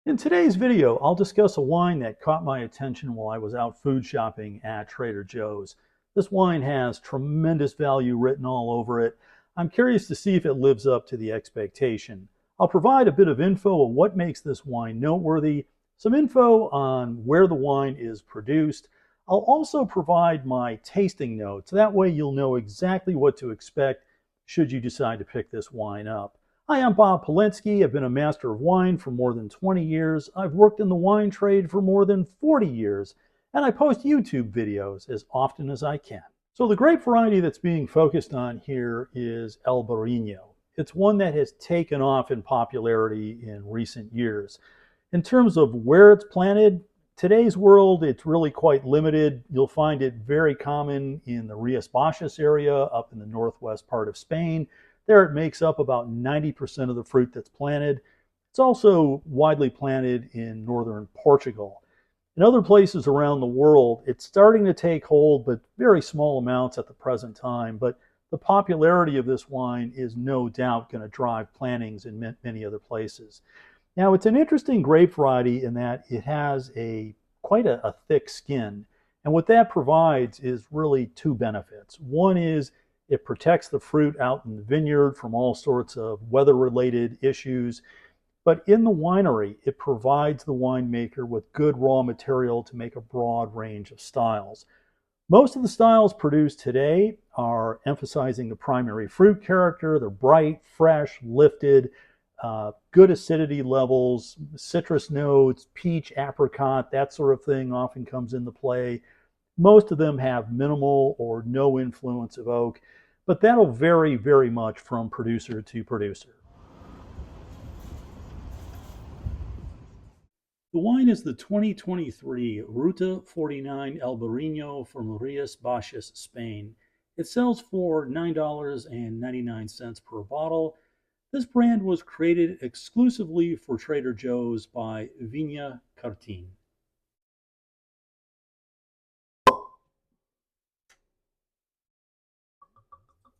In today's video, I'll discuss a wine that caught my attention while I was out food shopping at Trader Joe's. This wine has tremendous value written all over it. I'm curious to see if it lives up to the expectation. I'll provide a bit of info on what makes this wine noteworthy, some info on where the wine is produced. I'll also provide my tasting notes. That way you'll know exactly what to expect should you decide to pick this wine up. Hi, I'm Bob Paulinski. I've been a Master of Wine for more than 20 years. I've worked in the wine trade for more than 40 years, and I post YouTube videos as often as I can. So the grape variety that's being focused on here is Albariño. It's one that has taken off in popularity in recent years. In terms of where it's planted, today's world, it's really quite limited. You'll find it very common in the Rias Baixas area up in the northwest part of Spain. There it makes up about 90% of the fruit that's planted. It's also widely planted in northern Portugal. In other places around the world, it's starting to take hold, but very small amounts at the present time. But the popularity of this wine is no doubt going to drive plantings in many other places. Now, it's an interesting grape variety in that it has quite a thick skin. And what that provides is really two benefits. One is it protects the fruit out in the vineyard from all sorts of weather-related issues. But in the winery, it provides the winemaker with good raw material to make a broad range of styles. Most of the styles produced today are emphasizing the primary fruit character. They're bright, fresh, lifted, good acidity levels, citrus notes, peach, apricot, that sort of thing often comes into play. Most of them have minimal or no influence of oak, but that'll vary very much from producer to producer. The wine is the 2023 Ruta 49 Albariño from Rias Baixas, Spain. It sells for $9.99 per bottle. This brand was created exclusively for Trader Joe's by Vina Cartin.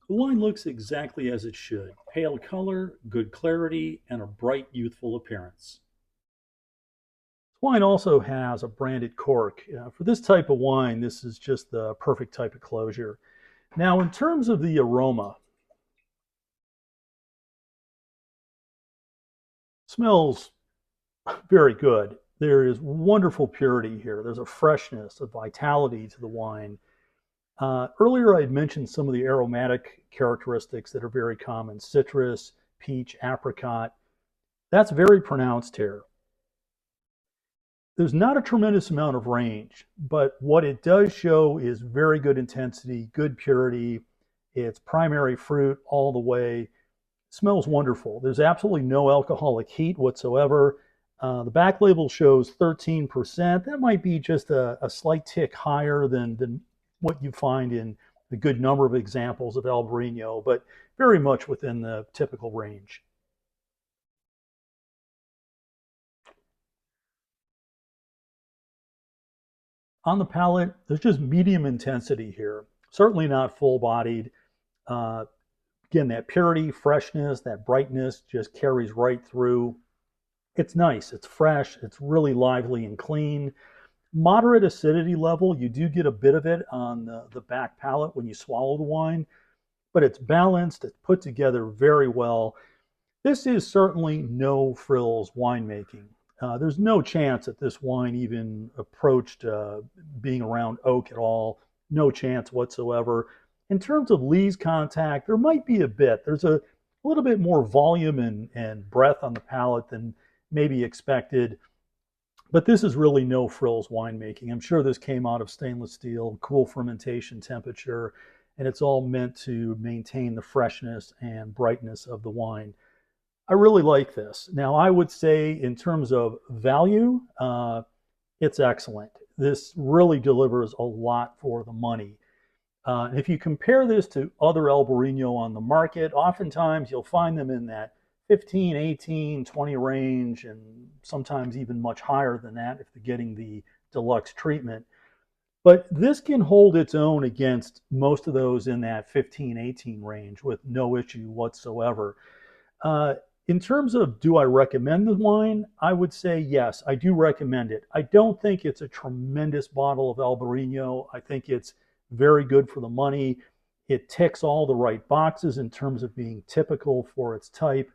The wine looks exactly as it should. Pale color, good clarity, and a bright, youthful appearance. This wine also has a branded cork. For this type of wine, this is just the perfect type of closure. Now, in terms of the aroma, smells very good. There is wonderful purity here. There's a freshness, a vitality to the wine. Earlier, I had mentioned some of the aromatic characteristics that are very common: citrus, peach, apricot. That's very pronounced here. There's not a tremendous amount of range, but what it does show is very good intensity, good purity. It's primary fruit all the way. It smells wonderful. There's absolutely no alcoholic heat whatsoever. The back label shows 13%. That might be just a slight tick higher than what you find in a good number of examples of Albariño, but very much within the typical range. On the palate, there's just medium intensity here. Certainly not full-bodied. Again, that purity, freshness, that brightness just carries right through. It's nice, it's fresh, it's really lively and clean. Moderate acidity level, you do get a bit of it on the back palate when you swallow the wine, but it's balanced, it's put together very well. This is certainly no frills winemaking. There's no chance that this wine even approached being around oak at all. No chance whatsoever. In terms of lees contact, there might be a bit. There's a little bit more volume and breadth on the palate than maybe expected. But this is really no frills winemaking. I'm sure this came out of stainless steel, cool fermentation temperature, and it's all meant to maintain the freshness and brightness of the wine. I really like this. Now, I would say in terms of value, it's excellent. This really delivers a lot for the money. If you compare this to other Albariño on the market, oftentimes you'll find them in that 15, 18, 20 range, and sometimes even much higher than that if they're getting the deluxe treatment. But this can hold its own against most of those in that 15, 18 range with no issue whatsoever. In terms of do I recommend the wine, I would say yes, I do recommend it. I don't think it's a tremendous bottle of Albariño. I think it's very good for the money. It ticks all the right boxes in terms of being typical for its type.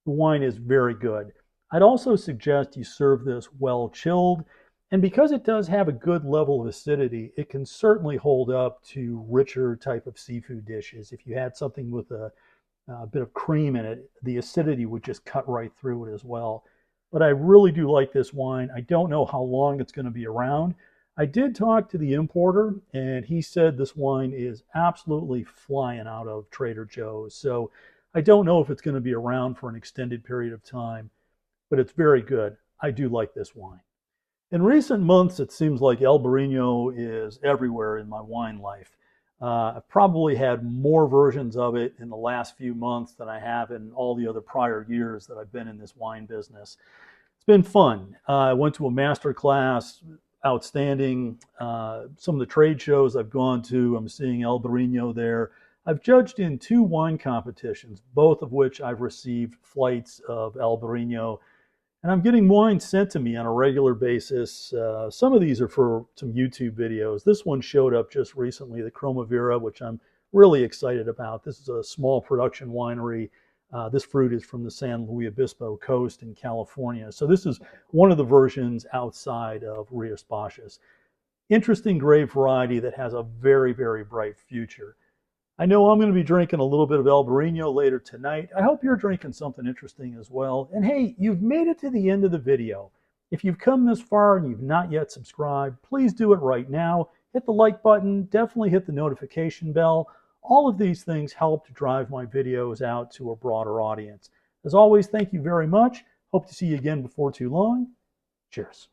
The wine is very good. I'd also suggest you serve this well chilled. And because it does have a good level of acidity, it can certainly hold up to richer type of seafood dishes. If you had something with a bit of cream in it, the acidity would just cut right through it as well. But I really do like this wine. I don't know how long it's going to be around. I did talk to the importer, and he said this wine is absolutely flying out of Trader Joe's. So I don't know if it's going to be around for an extended period of time, but it's very good. I do like this wine. In recent months, it seems like Albariño is everywhere in my wine life. I've probably had more versions of it in the last few months than I have in all the other prior years that I've been in this wine business. It's been fun. I went to a master class, outstanding. Some of the trade shows I've gone to, I'm seeing Albariño there. I've judged in 2 wine competitions, both of which I've received flights of Albariño. And I'm getting wine sent to me on a regular basis. Some of these are for some YouTube videos. This one showed up just recently, the Cromavera, which I'm really excited about. This is a small production winery. This fruit is from the San Luis Obispo coast in California. So this is one of the versions outside of Rias Baixas. Interesting grape variety that has a very, very bright future. I know I'm going to be drinking a little bit of Albariño later tonight. I hope you're drinking something interesting as well. And hey, you've made it to the end of the video. If you've come this far and you've not yet subscribed, please do it right now. Hit the like button, definitely hit the notification bell. All of these things help to drive my videos out to a broader audience. As always, thank you very much. Hope to see you again before too long. Cheers.